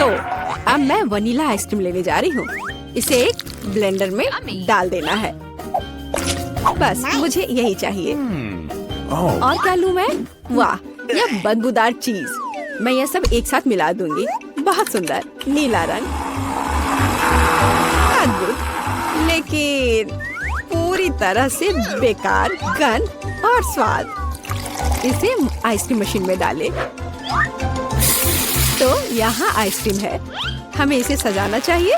तो अब मैं वनीला आइसक्रीम लेने जा रही हूँ। इसे एक ब्लेंडर में डाल देना है। बस मुझे यही चाहिए। और क्या लूँ मैं? वाह, यह बदबूदार चीज। मैं यह सब एक साथ मिला दूंगी। बहुत सुंदर नीला रंग, अद्भुत, लेकिन पूरी तरह से बेकार गंध और स्वाद। इसे आइसक्रीम मशीन में डालें। तो यहाँ आइसक्रीम है। हमें इसे सजाना चाहिए।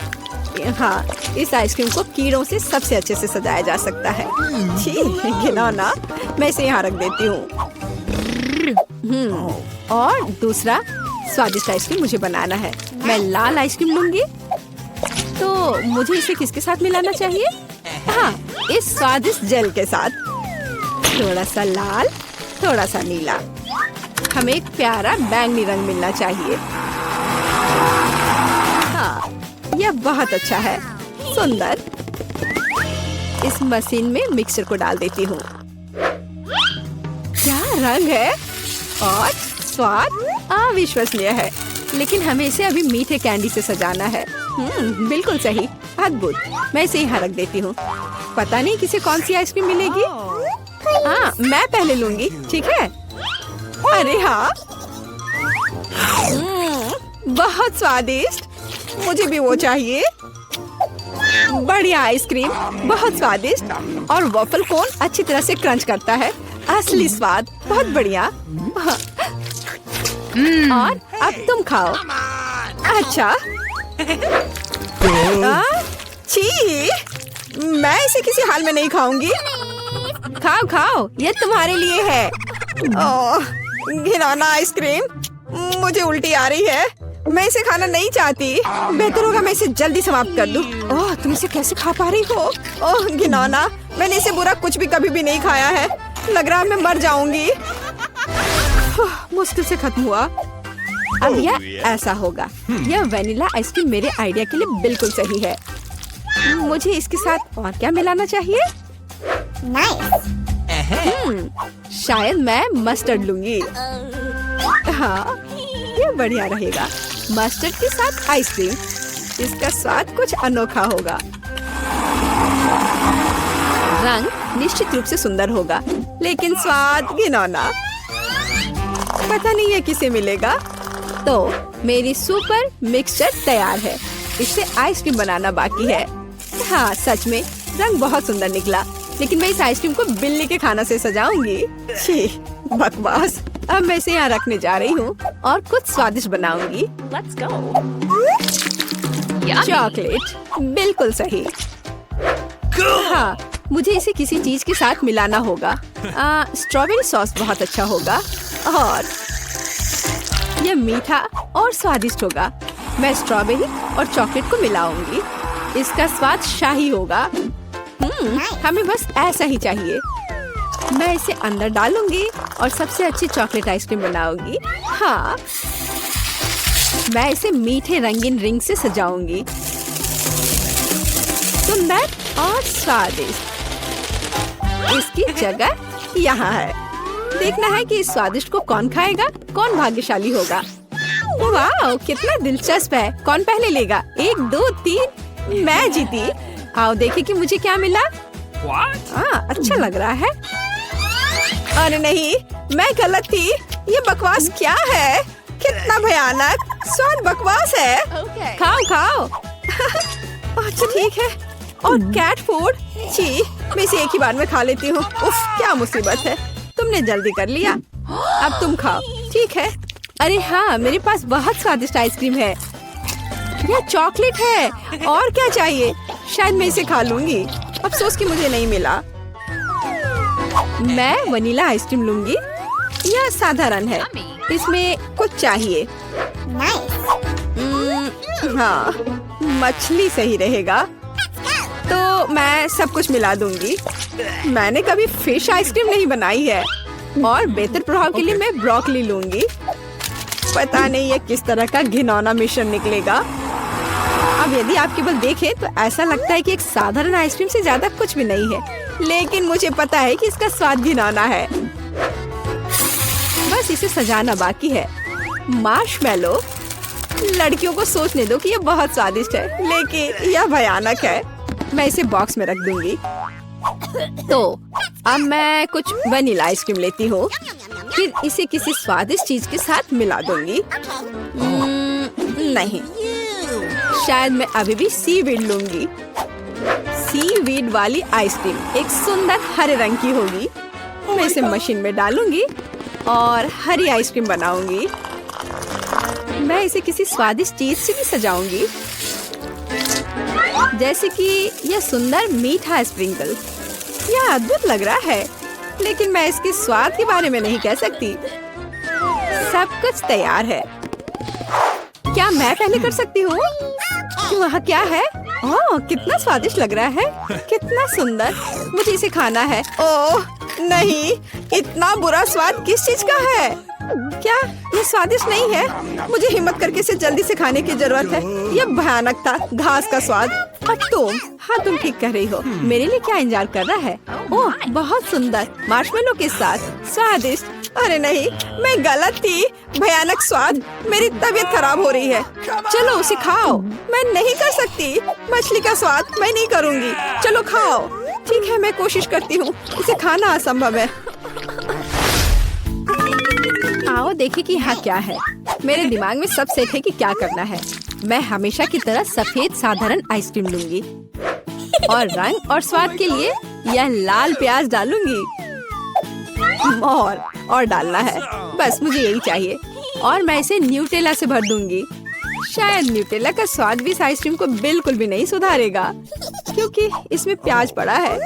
हाँ, इस आइसक्रीम को कीड़ों से सबसे अच्छे से सजाया जा सकता है। छी, घिनौना। मैं इसे यहाँ रख देती हूँ। और दूसरा स्वादिष्ट आइसक्रीम मुझे बनाना है। मैं लाल आइसक्रीम लूंगी। तो मुझे इसे किसके साथ मिलाना चाहिए? हाँ, इस स्वादिष्ट जेल के साथ। थोड़ा सा लाल, थोड़ा सा नीला। हमें एक प्यारा बैंगनी रंग मिलना चाहिए। हाँ, यह बहुत अच्छा है। सुंदर। इस मशीन में मिक्सचर को डाल देती हूँ। क्या रंग है और स्वाद अविश्वसनीय है। लेकिन हमें इसे अभी मीठे कैंडी से सजाना है। बिल्कुल सही, अद्भुत। मैं इसे यहाँ रख देती हूँ। पता नहीं किसे कौन सी आइसक्रीम मिलेगी। हाँ, मैं पहले लूंगी, ठीक है? अरे हाँ, बहुत स्वादिष्ट। मुझे भी वो चाहिए। बढ़िया आइसक्रीम, बहुत स्वादिष्ट। और वॉफल कोन अच्छी तरह से क्रंच करता है। असली स्वाद, बहुत बढ़िया। और अब तुम खाओ। अच्छा। छी, मैं इसे किसी हाल में नहीं खाऊंगी। खाओ खाओ, ये तुम्हारे लिए है। ओह, घिनौना आइसक्रीम। मुझे उल्टी आ रही है। मैं इसे खाना नहीं चाहती। बेहतर होगा मैं इसे जल्दी समाप्त कर दूं। ओह, तुम इसे कैसे खा पा रही हो? ओह घिनौना, मैंने इसे बुरा कुछ भी कभी भी नहीं खाया है। लग रहा है मैं मर जाऊंगी। मुश्किल से खत्म हुआ। अब यह ऐसा होगा। यह वेनिला आइसक्रीम मेरे आइडिया के लिए बिल्कुल सही है। मुझे इसके साथ और क्या मिलाना चाहिए? शायद मैं मस्टर्ड लूंगी। हाँ, ये बढ़िया रहेगा। मस्टर्ड के साथ आइसक्रीम। इसका स्वाद कुछ अनोखा होगा। रंग निश्चित रूप से सुंदर होगा, लेकिन स्वाद घिनौना। पता नहीं है किसे मिलेगा। तो मेरी सुपर मिक्सचर तैयार है। इससे आइसक्रीम बनाना बाकी है। हाँ, सच में रंग बहुत सुंदर निकला। लेकिन मैं इस आइसक्रीम को बिल्ली के खाना से सजाऊंगी। छी, बकवास। अब मैं इसे यहाँ रखने जा रही हूँ और कुछ स्वादिष्ट बनाऊंगी। Let's go. चॉकलेट, बिल्कुल सही। हाँ, मुझे इसे किसी चीज के साथ मिलाना होगा। स्ट्रॉबेरी सॉस बहुत अच्छा होगा और यह मीठा और स्वादिष्ट होगा। मैं स्ट्रॉबेरी और चॉकलेट को मिलाऊंगी। इसका स्वाद शाही होगा। हमें बस ऐसा ही चाहिए। मैं इसे अंदर डालूंगी और सबसे अच्छी चॉकलेट आइसक्रीम बनाऊंगी। हाँ, मैं इसे मीठे रंगीन रिंग से सजाऊंगी। सुंदर और स्वादिष्ट। इसकी जगह यहाँ है। देखना है कि इस स्वादिष्ट को कौन खाएगा, कौन भाग्यशाली होगा। वाह, कितना दिलचस्प है। कौन पहले लेगा? 1, 2, 3। मैं जीती। आओ देखें कि मुझे क्या मिला। हाँ, अच्छा लग रहा है। अरे नहीं, मैं गलत थी। ये बकवास क्या है? कितना भयानक। स्वाद बकवास है। खाओ खाओ। अच्छा ठीक है। और कैट फूड। छी, मैं इसे एक ही बार में खा लेती हूँ। उफ, क्या मुसीबत है। तुमने जल्दी कर लिया। अब तुम खाओ, ठीक है? अरे हाँ, मेरे पास बहुत स्वादिष्ट आइसक्रीम है। यह चॉकलेट है। और क्या चाहिए? शायद मैं इसे खा लूंगी। अफसोस कि मुझे नहीं मिला। मैं वनीला आइसक्रीम लूंगी। यह साधारण है। इसमें कुछ चाहिए। हाँ, मछली सही रहेगा। तो मैं सब कुछ मिला दूंगी। मैंने कभी फिश आइसक्रीम नहीं बनाई है। और बेहतर प्रभाव के लिए मैं ब्रोकली लूंगी। पता नहीं ये किस तरह का घिनौना मिश्रण निकलेगा। अब यदि आप केवल देखें तो ऐसा लगता है कि एक साधारण आइसक्रीम से ज्यादा कुछ भी नहीं है। लेकिन मुझे पता है कि इसका स्वाद घिनौना है। बस इसे सजाना बाकी है। मार्शमेलो, लड़कियों को सोचने दो कि ये बहुत स्वादिष्ट है, लेकिन यह भयानक है। मैं इसे बॉक्स में रख दूंगी। तो अब मैं कुछ वनीला आइसक्रीम लेती हूँ, फिर इसे किसी स्वादिष्ट चीज के साथ मिला दूंगी। नहीं, शायद मैं अभी भी सीवीड लूंगी। सीवीड वाली आइसक्रीम एक सुंदर हरे रंग की होगी। मैं इसे मशीन में डालूंगी और हरी आइसक्रीम बनाऊंगी। मैं इसे किसी स्वादिष्ट चीज से भी सजाऊंगी, जैसे कि यह सुंदर मीठा स्प्रिंकल। यह अद्भुत लग रहा है, लेकिन मैं इसके स्वाद के बारे में नहीं कह सकती। सब कुछ तैयार है। क्या मैं पहले कर सकती हूँ? वहाँ क्या है? ओह, कितना स्वादिष्ट लग रहा है, कितना सुंदर। मुझे इसे खाना है। ओह नहीं, इतना बुरा स्वाद किस चीज का है? क्या ये स्वादिष्ट नहीं है? मुझे हिम्मत करके इसे जल्दी से खाने की जरूरत है। यह भयानक था, घास का स्वाद। अब तुम, हाँ तुम ठीक कह रही हो। मेरे लिए क्या इंतजार कर रहा है? ओह बहुत सुंदर, मार्शमेलो के साथ, स्वादिष्ट। अरे नहीं, मैं गलत थी। भयानक स्वाद, मेरी तबीयत खराब हो रही है। चलो उसे खाओ। मैं नहीं कर सकती, मछली का स्वाद मैं नहीं करूँगी। चलो खाओ। ठीक है, मैं कोशिश करती हूँ। इसे खाना असंभव है। आओ देखें कि यहाँ क्या है। मेरे दिमाग में सब सेट है कि क्या करना है। मैं हमेशा की तरह सफेद साधारण आइसक्रीम लूंगी और रंग और स्वाद के लिए यह लाल प्याज डालूंगी। और डालना है, बस मुझे यही चाहिए। और मैं इसे न्यूटेला से भर दूंगी। शायद न्यूटेला का स्वाद भी इस आइसक्रीम को बिल्कुल भी नहीं सुधारेगा, क्योंकि इसमें प्याज पड़ा है।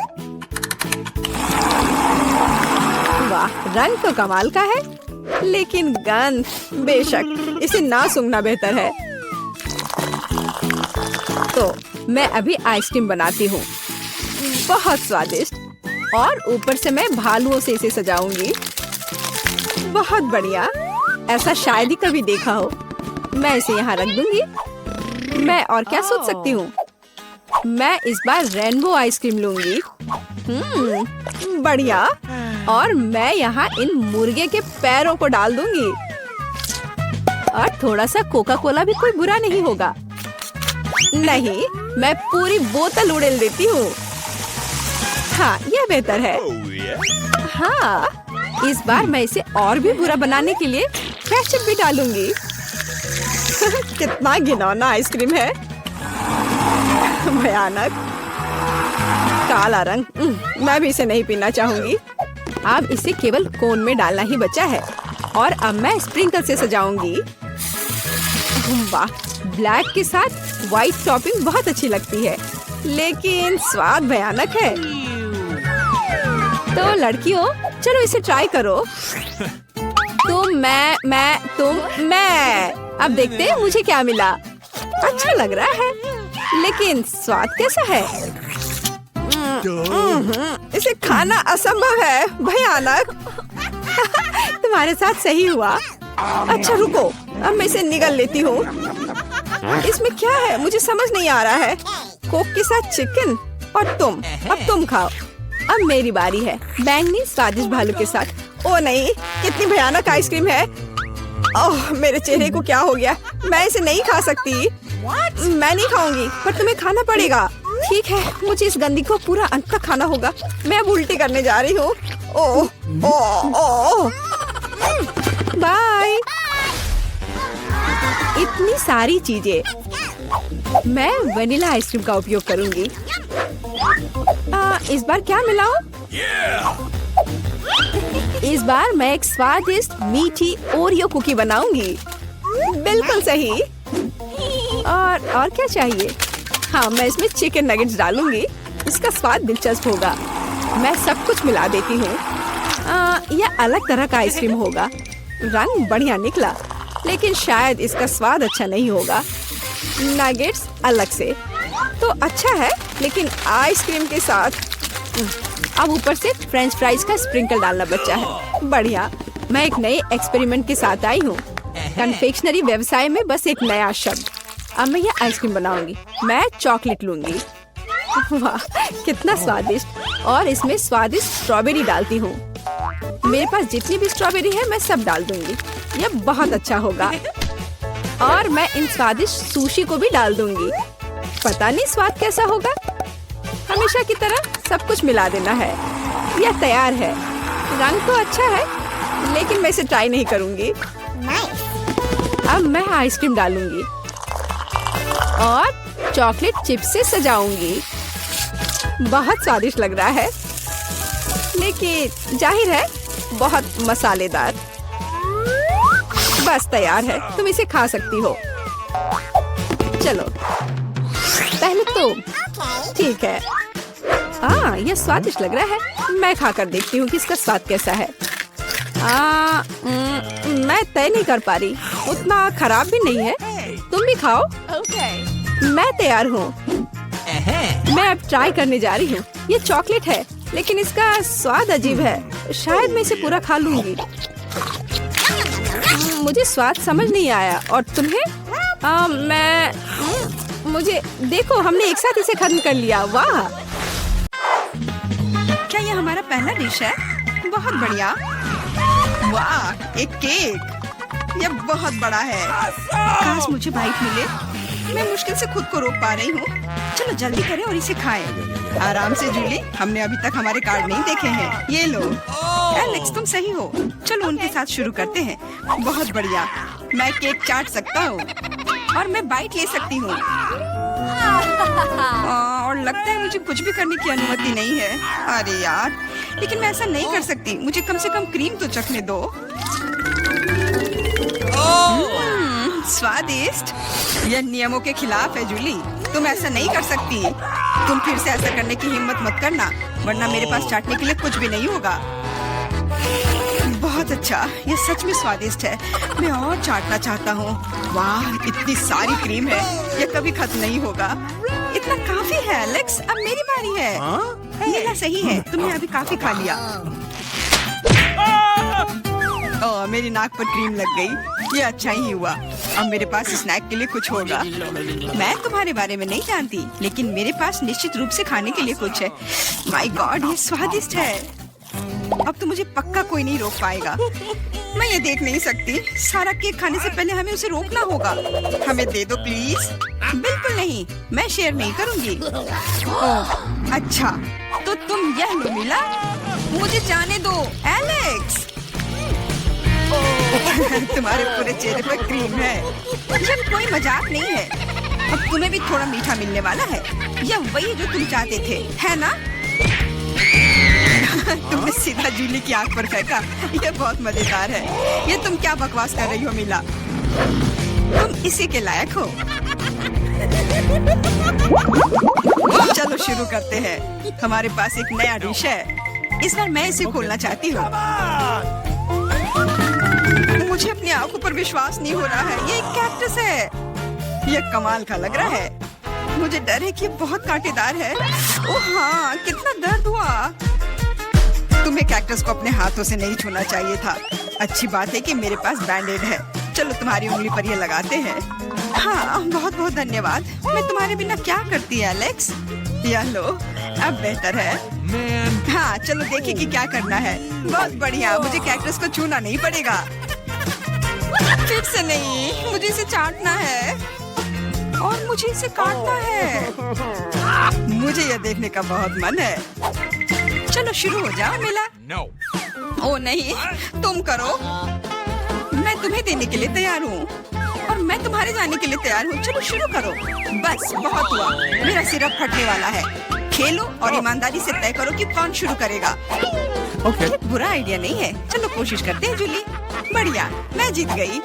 वाह, रंग तो कमाल का है, लेकिन गंध, बेशक इसे ना सूंघना बेहतर है। तो मैं अभी आइसक्रीम बनाती हूँ, बहुत स्वादिष्ट। और ऊपर से मैं भालुओं से इसे सजाऊंगी। बहुत बढ़िया, ऐसा शायद ही कभी देखा हो। मैं इसे यहाँ रख दूंगी। मैं और क्या सोच सकती हूँ? मैं इस बार रेनबो आइसक्रीम लूंगी। बढ़िया। और मैं यहाँ इन मुर्गे के पैरों को डाल दूंगी। और थोड़ा सा कोका कोला भी कोई बुरा नहीं होगा। नहीं, मैं पूरी बोतल उड़ेल देती हूँ। हाँ, यह बेहतर है। हाँ, इस बार मैं इसे और भी बुरा बनाने के लिए केचप भी डालूंगी। कितना घिनौना आइसक्रीम है, भयानक काला रंग। मैं भी इसे नहीं पीना चाहूंगी। अब इसे केवल कोन में डालना ही बचा है। और अब मैं स्प्रिंकल से सजाऊंगी। वाह, ब्लैक के साथ व्हाइट टॉपिंग बहुत अच्छी लगती है, लेकिन स्वाद भयानक है। तो लड़कियों, चलो इसे ट्राई करो। तुम, मैं। अब देखते हैं मुझे क्या मिला। अच्छा लग रहा है, लेकिन स्वाद कैसा है? इसे खाना असंभव है, भयानक। तुम्हारे साथ सही हुआ। अच्छा रुको, अब मैं इसे निगल लेती हूँ। इसमें क्या है, मुझे समझ नहीं आ रहा है। कोक के साथ चिकन। और तुम, अब तुम खाओ। अब मेरी बारी है, बैंगनी स्वादिष्ट भालू के साथ। ओ नहीं, कितनी भयानक आइसक्रीम है। ओह, मेरे चेहरे को क्या हो गया? मैं इसे नहीं खा सकती। मैं नहीं खाऊंगी, पर तुम्हें खाना पड़ेगा। ठीक है, मुझे इस गंदी को पूरा अंत तक खाना होगा। मैं अब उल्टी करने जा रही हूँ। ओह ओह ओह, बाय। इतनी सारी चीजें। मैं वनीला आइसक्रीम का उपयोग करूंगी। इस बार क्या मिलाऊं? इस बार मैं एक स्वादिष्ट मीठी ओरियो कुकी बनाऊंगी। बिल्कुल सही। और क्या चाहिए? हाँ, मैं इसमें चिकन नगेट्स डालूंगी। इसका स्वाद दिलचस्प होगा। मैं सब कुछ मिला देती हूँ। यह अलग तरह का आइसक्रीम होगा। रंग बढ़िया निकला, लेकिन शायद इसका स्वाद अच्छा नहीं होगा। नगेट्स अलग से तो अच्छा है, लेकिन आइसक्रीम के साथ। अब ऊपर से फ्रेंच फ्राइज का स्प्रिंकल डालना बचा है। बढ़िया। मैं एक नए एक्सपेरिमेंट के साथ आई हूँ। कन्फेक्शनरी व्यवसाय में बस एक नया शब्द। अब मैं यह आइसक्रीम बनाऊंगी। मैं चॉकलेट लूंगी। वाह, कितना स्वादिष्ट। और इसमें स्वादिष्ट स्ट्रॉबेरी डालती हूँ। मेरे पास जितनी भी स्ट्रॉबेरी है मैं सब डाल दूंगी। यह बहुत अच्छा होगा। और मैं इन स्वादिष्ट सुशी को भी डाल दूंगी। पता नहीं स्वाद कैसा होगा। हमेशा की तरह सब कुछ मिला देना है। यह तैयार है। रंग तो अच्छा है, लेकिन मैं इसे ट्राई नहीं करूंगी। अब मैं आइसक्रीम डालूंगी और चॉकलेट चिप्स से सजाऊंगी। बहुत स्वादिष्ट लग रहा है, लेकिन जाहिर है बहुत मसालेदार। बस तैयार है, तुम इसे खा सकती हो। चलो पहले तुम। ठीक है। यह स्वादिष्ट लग रहा है। मैं खाकर देखती हूँ कि इसका स्वाद कैसा है। मैं तय नहीं कर पा रही। उतना खराब भी नहीं है। तुम भी खाओ। मैं तैयार हूँ। मैं अब ट्राई करने जा रही हूँ। ये चॉकलेट है, लेकिन इसका स्वाद अजीब है। शायद मैं इसे पूरा खा लूंगी। मुझे स्वाद समझ नहीं आया। और तुम्हें? मुझे देखो, हमने एक साथ इसे खत्म कर लिया। वाह! क्या यह हमारा पहला डिश है? बहुत बढ़िया। वाह, एक केक। यह बहुत बड़ा है। काश मुझे बाइट मिले। मैं मुश्किल से खुद को रोक पा रही हूँ। चलो जल्दी करें और इसे खाएं। आराम से जूली, हमने अभी तक हमारे कार्ड नहीं देखे हैं। ये लो। एलेक्स, तुम सही हो। चलो उनके साथ शुरू करते हैं। बहुत बढ़िया। मैं केक चाट सकता हूँ और मैं बाइट ले सकती हूँ। और लगता है मुझे कुछ भी करने की अनुमति नहीं है। अरे यार, लेकिन मैं ऐसा नहीं कर सकती। मुझे कम से कम क्रीम तो चखने दो। स्वादिष्ट। यह नियमों के खिलाफ है जूली। तुम ऐसा नहीं कर सकती। तुम फिर से ऐसा करने की हिम्मत मत करना, वरना मेरे पास चाटने के लिए कुछ भी नहीं होगा। बहुत अच्छा, ये सच में स्वादिष्ट है। मैं और चाटना चाहता हूँ। वाह, इतनी सारी क्रीम है। ये कभी खत्म नहीं होगा। इतना काफी है एलेक्स। अब मेरी बारी है। ये सही है, तुमने अभी काफी खा लिया। ओह, मेरी नाक पर क्रीम लग गई। ये अच्छा ही हुआ। अब मेरे पास स्नैक के लिए कुछ होगा। मैं तुम्हारे बारे में नहीं जानती, लेकिन मेरे पास निश्चित रूप से खाने के लिए कुछ है। माय गॉड, ये स्वादिष्ट है। अब तो मुझे पक्का कोई नहीं रोक पाएगा। मैं ये देख नहीं सकती। सारा केक खाने से पहले हमें उसे रोकना होगा। हमें दे दो प्लीज। बिल्कुल नहीं, मैं शेयर नहीं करूंगी। ओह, अच्छा, तो तुम यह लो मिला। मुझे जाने दो एलेक्स। तुम्हारे पूरे चेहरे पर क्रीम है। यह कोई मजाक नहीं है। अब तुम्हें भी थोड़ा मीठा मिलने वाला है। यह वही जो तुम चाहते थे, है ना? तुमने सीधा जूली की आंख पर फेंका। यह बहुत मजेदार है। ये तुम क्या बकवास कर रही हो मिला? तुम इसी के लायक हो। चलो शुरू करते हैं। हमारे पास एक नया डिश है। इस बार मैं इसे खोलना चाहती हूँ। मुझे अपनी आंखों पर विश्वास नहीं हो रहा है। ये एक कैक्टस है। यह कमाल का लग रहा है। मुझे डर है कि ये बहुत कांटेदार है। ओह हाँ, कितना दर्द हुआ। तुम्हें कैक्टस को अपने हाथों से नहीं छूना चाहिए था। अच्छी बात है कि मेरे पास बैंडेड है। चलो तुम्हारी उंगली पर ये लगाते हैं। हाँ, बहुत बहुत धन्यवाद। मैं तुम्हारे बिना क्या करती एलेक्स? यह लो, अब बेहतर है। हाँ, चलो देखें कि क्या करना है। बहुत बढ़िया, मुझे कैक्टस को छूना नहीं पड़ेगा। फिर से नहीं, मुझे इसे चाटना है और मुझे इसे काटना है। मुझे यह देखने का बहुत मन है। चलो शुरू हो जाओ मिला। ओ नहीं, तुम करो। मैं तुम्हें देने के लिए तैयार हूँ और मैं तुम्हारे जाने के लिए तैयार हूँ। चलो शुरू करो। बस बहुत हुआ, मेरा सिरप फटने वाला है। खेलो और ईमानदारी से तय करो कि कौन शुरू करेगा। ये बुरा आइडिया नहीं है। चलो कोशिश करते हैं जूली। बढ़िया, मैं जीत गई।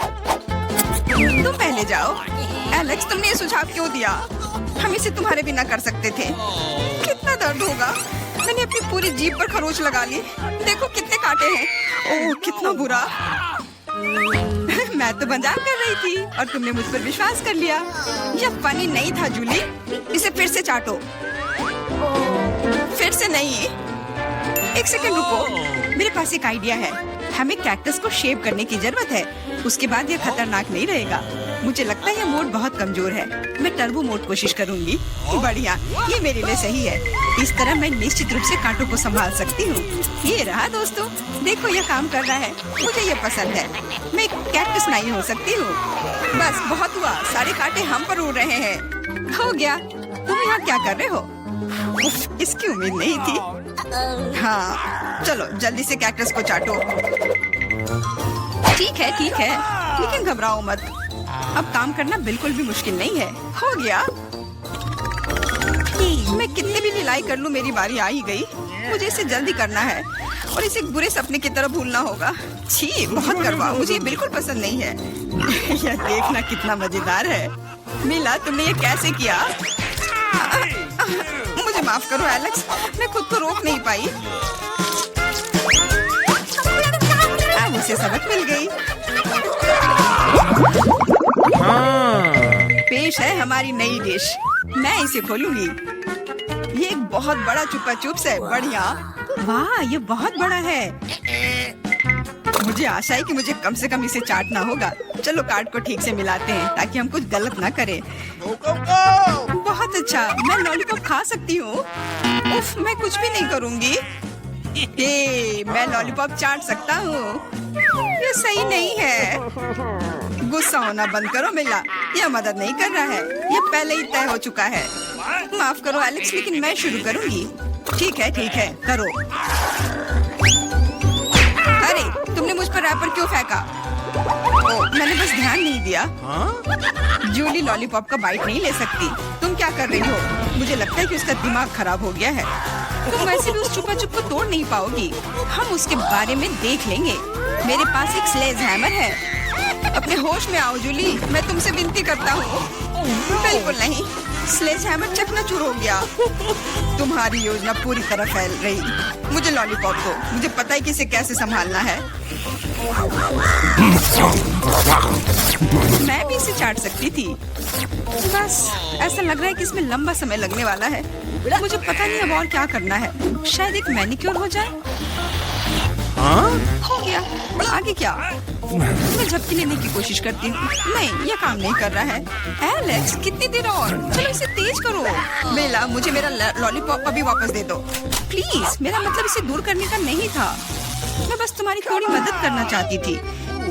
तुम पहले जाओ। एलेक्स, तुमने ये सुझाव क्यों दिया? हम इसे तुम्हारे बिना कर सकते थे। कितना दर्द होगा। मैंने अपनी पूरी जीभ पर खरोच लगा ली। देखो कितने कांटे हैं। ओह, कितना बुरा। मैं तो मजाक कर रही थी और तुमने मुझ पर विश्वास कर लिया। यह फनी नहीं था जूली। इसे फिर से चाटो। फिर से नहीं। एक सेकंड रुको, मेरे पास एक आइडिया है। हमें कैक्टस को शेव करने की जरूरत है। उसके बाद यह खतरनाक नहीं रहेगा। मुझे लगता है ये मोड बहुत कमजोर है। मैं टर्बो मोड कोशिश करूंगी। बढ़िया, ये मेरे लिए सही है। इस तरह मैं निश्चित रूप से कांटों को संभाल सकती हूँ। ये रहा दोस्तों, देखो ये काम कर रहा है। मुझे ये पसंद है। मैं एक कैक्टस नहीं हो सकती हूँ। बस बहुत हुआ, सारे कांटे हम पर उड़ रहे हैं। हो गया। तुम यहाँ क्या कर रहे हो? उफ, इसकी उम्मीद नहीं थी। हाँ, चलो जल्दी से कैक्टस को चाटो। ठीक है, लेकिन घबराओ मत। अब काम करना बिल्कुल भी मुश्किल नहीं है। हो गया। मैं कितने भी ढिलाई कर लूं, मेरी बारी आ ही गई। मुझे इसे जल्दी करना है और इसे बुरे सपने की तरह भूलना होगा। छी, बहुत करवाओ, मुझे ये बिल्कुल पसंद नहीं है। यह देखना कितना मजेदार है। मिला, तुमने ये कैसे किया? मुझे माफ करो एलेक्स, मैं खुद को रोक नहीं पाई। मुझे सबक मिल गई। पेश है हमारी नई डिश। मैं इसे खोलूंगी। ये एक बहुत बड़ा चुपा चुप्स है। बढ़िया। वाह, ये बहुत बड़ा है। मुझे आशा है कि मुझे कम से कम इसे चाटना होगा। चलो कार्ड को ठीक से मिलाते हैं ताकि हम कुछ गलत ना करें। बहुत अच्छा, मैं लॉलीपॉप खा सकती हूँ। उफ, मैं कुछ भी नहीं करूँगी। मैं लॉलीपॉप चाट सकता हूँ। ये सही नहीं है। गुस्सा होना बंद करो मिला, यह मदद नहीं कर रहा है। यह पहले ही तय हो चुका है। माफ करो एलेक्स, लेकिन मैं शुरू करूंगी। ठीक है, करो। अरे, तुमने मुझ पर रैपर क्यों फेंका? मैंने बस ध्यान नहीं दिया। जूली लॉलीपॉप का बाइट नहीं ले सकती। तुम क्या कर रही हो? मुझे लगता है कि उसका दिमाग खराब हो गया है। तुम वैसे भी उस चुपा चुप को तोड़ नहीं पाओगी। हम उसके बारे में देख लेंगे। मेरे पास एक स्लेज हैमर है। अपने होश में आओ जूली, मैं तुमसे विनती करता हूँ। बिल्कुल नहीं, स्लेज हैमर चकनाचूर हो गया। तुम्हारी योजना पूरी तरह फैल रही। मुझे लॉलीपॉप दो, मुझे पता है कि इसे कैसे संभालना है। मैं भी इसे चाट सकती थी। बस ऐसा लग रहा है कि इसमें लंबा समय लगने वाला है। मुझे पता नहीं अब और क्या करना है। शायद एक मैनिक्योर हो जाए। हो गया। आगे क्या? मैं झपकी लेने की कोशिश करती हूँ। नहीं, यह काम नहीं कर रहा है। एलेक्स, कितनी देर और? चलो इसे तेज करो। बेला, मुझे मेरा लॉलीपॉप अभी वापस दे दो प्लीज। मेरा मतलब इसे दूर करने का नहीं था। मैं बस तुम्हारी थोड़ी मदद करना चाहती थी।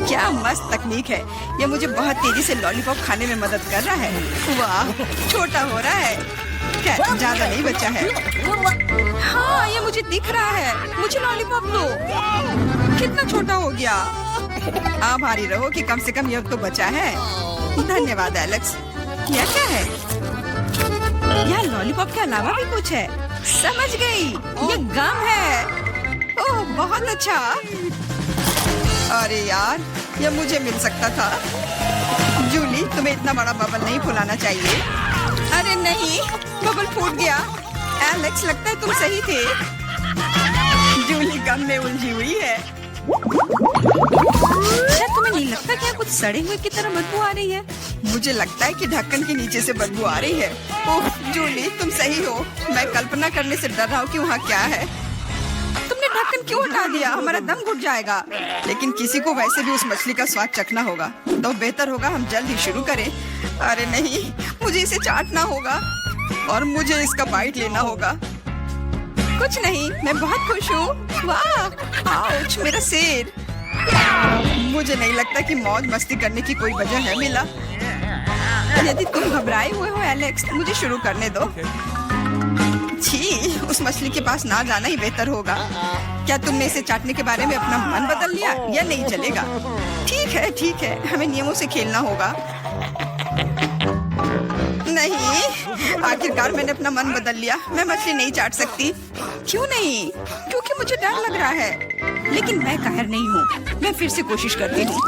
क्या मस्त तकनीक है। यह मुझे बहुत तेजी से लॉलीपॉप खाने में मदद कर रहा है। वाह, छोटा हो रहा है। क्या ज्यादा नहीं बचा है? हाँ, ये मुझे दिख रहा है। मुझे लॉलीपॉप दो। कितना छोटा हो गया। आभारी रहो कि कम से कम यह तो बचा है। धन्यवाद एलेक्स। यह क्या है? यह लॉलीपॉप के अलावा भी कुछ है। समझ गई, ये गम है। ओह, बहुत अच्छा। अरे यार, यह मुझे मिल सकता था। जूली, तुम्हें इतना बड़ा बबल नहीं फुलाना चाहिए। अरे नहीं, बबल फूट गया। एलेक्स, लगता है तुम सही थे। जूली गम में उलझी हुई है। शायद तुम्हें नहीं लगता कि कुछ सड़े हुए की तरह बदबू आ रही है? मुझे लगता है कि ढक्कन के नीचे से बदबू आ रही है। ओह जूली, तुम सही हो। मैं कल्पना करने से डर रहा हूँ कि वहाँ क्या है। तुमने ढक्कन क्यों हटा दिया? हमारा दम घुट जाएगा। लेकिन किसी को वैसे भी उस मछली का स्वाद चखना होगा, तो बेहतर होगा हम जल्द ही शुरू करें। अरे नहीं, मुझे इसे चाटना होगा और मुझे इसका बाइट लेना होगा। कुछ नहीं, मैं बहुत खुश हूँ। वाह, आउच, मेरा सिर। मुझे नहीं लगता कि मौज मस्ती करने की कोई वजह है मिला। यदि तुम घबराए हुए हो एलेक्स, मुझे शुरू करने दो। छी, उस मछली के पास ना जाना ही बेहतर होगा। क्या तुमने इसे चाटने के बारे में अपना मन बदल लिया? या नहीं चलेगा? ठीक है, हमें नियमों से खेलना होगा। नहीं, आखिरकार मैंने अपना मन बदल लिया। मैं मछली नहीं चाट सकती। क्यों नहीं? क्योंकि मुझे डर लग रहा है। लेकिन मैं कायर नहीं हूँ। मैं फिर से कोशिश करती हूँ।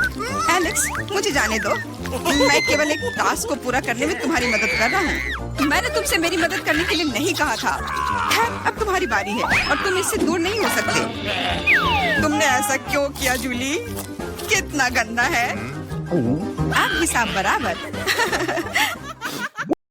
एलेक्स, मुझे जाने दो। मैं केवल एक टास्क को पूरा करने में तुम्हारी मदद कर रहा हूँ। मैंने तुमसे मेरी मदद करने के लिए नहीं कहा था। खैर, अब तुम्हारी बारी है और तुम इससे दूर नहीं हो सकते। तुमने ऐसा क्यों किया जूली? कितना गंदा है। अब हिसाब बराबर।